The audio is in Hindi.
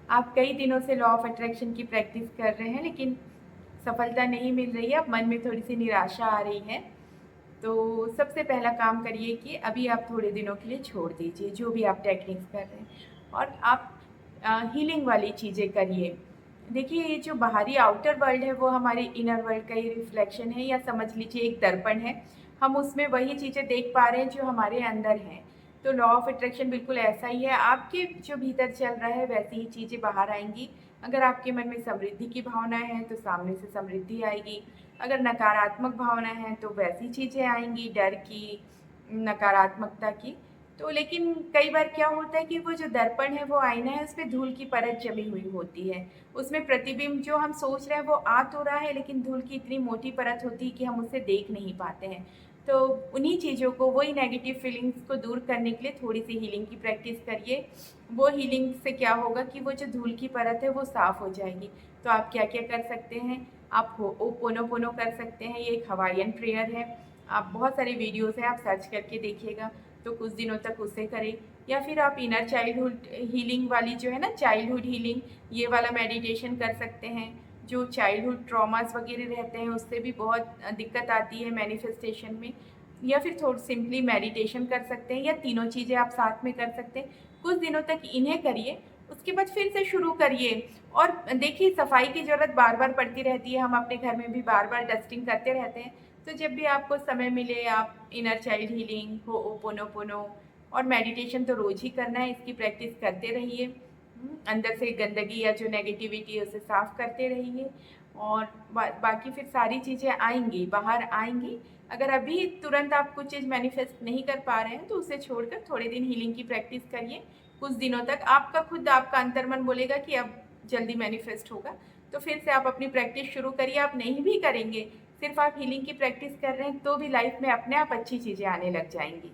आप कई दिनों से लॉ ऑफ अट्रैक्शन की प्रैक्टिस कर रहे हैं लेकिन सफलता नहीं मिल रही है, अब मन में थोड़ी-सी निराशा आ रही है। तो सबसे पहला काम करिए कि अभी आप थोड़े दिनों के लिए छोड़ दीजिए जो भी आप टेक्निक्स कर रहे हैं और आप हीलिंग वाली चीज़ें करिए। देखिए, ये जो बाहरी आउटर वर्ल्ड है वो हमारे इनर वर्ल्ड का ही रिफ्लेक्शन है, या समझ लीजिए एक दर्पण है। हम उसमें वही चीज़ें देख पा रहे हैं जो हमारे अंदर हैं। तो लॉ ऑफ अट्रैक्शन बिल्कुल ऐसा ही है, आपके जो भीतर चल रहा है वैसी ही चीज़ें बाहर आएँगी। अगर आपके मन में समृद्धि की भावना है तो सामने से समृद्धि आएगी। अगर नकारात्मक भावना है तो वैसी चीज़ें आएँगी, डर की, नकारात्मकता की। तो लेकिन कई बार क्या होता है कि वो जो दर्पण है, वो आईना है, उसपे धूल की परत जमी हुई होती है। उसमें प्रतिबिंब जो हम सोच रहे हैं वो आ तो रहा है, लेकिन धूल की इतनी मोटी परत होती है कि हम उसे देख नहीं पाते हैं। तो उन्हीं चीज़ों को, वही नेगेटिव फीलिंग्स को दूर करने के लिए थोड़ी-सी हीलिंग की प्रैक्टिस करिए। वो हीलिंग से क्या होगा कि वो जो धूल की परत है वो साफ़ हो जाएगी। तो आप क्या-क्या कर सकते हैं? आप हो'ओपोनोपोनो कर सकते हैं, ये एक हवाईयन प्रेयर है। आप बहुत सारी वीडियोज़ हैं, आप सर्च करके देखिएगा, तो कुछ दिनों तक उसे करें। या फिर आप इनर चाइल्डहुड हीलिंग वाली जो है ना, चाइल्डहुड हीलिंग, ये वाला मेडिटेशन कर सकते हैं। जो चाइल्डहुड ट्रॉमास वगैरह रहते हैं उससे भी बहुत दिक्कत आती है मैनिफेस्टेशन में। या फिर थोड़ा सिंपली मेडिटेशन कर सकते हैं, या तीनों चीज़ें आप साथ में कर सकते हैं। कुछ दिनों तक इन्हें करिए, उसके बाद फिर से शुरू करिए। और देखिए, सफाई की ज़रूरत बार-बार पड़ती रहती है, हम अपने घर में भी बार-बार डस्टिंग करते रहते हैं। तो जब भी आपको समय मिले, आप इनर चाइल्ड हीलिंग, हो'ओपोनोपोनो और मेडिटेशन तो रोज़ ही करना है, इसकी प्रैक्टिस करते रहिए। अंदर से गंदगी या जो नेगेटिविटी है उसे साफ़ करते रहिए, और बाकी फिर सारी चीज़ें आएँगी, बाहर आएँगी। अगर अभी तुरंत आप कुछ चीज़ मैनिफेस्ट नहीं कर पा रहे हैं तो उसे छोड़कर थोड़े दिन हीलिंग की प्रैक्टिस करिए। कुछ दिनों तक आपका खुद, आपका अंतर्मन बोलेगा कि अब जल्दी मैनिफेस्ट होगा। तो फिर से आप अपनी प्रैक्टिस शुरू करिए। आप नहीं भी करेंगे, सिर्फ़ आप हीलिंग की प्रैक्टिस कर रहे हैं तो भी लाइफ़ में अपने आप अच्छी चीज़ें आने लग जाएँगी।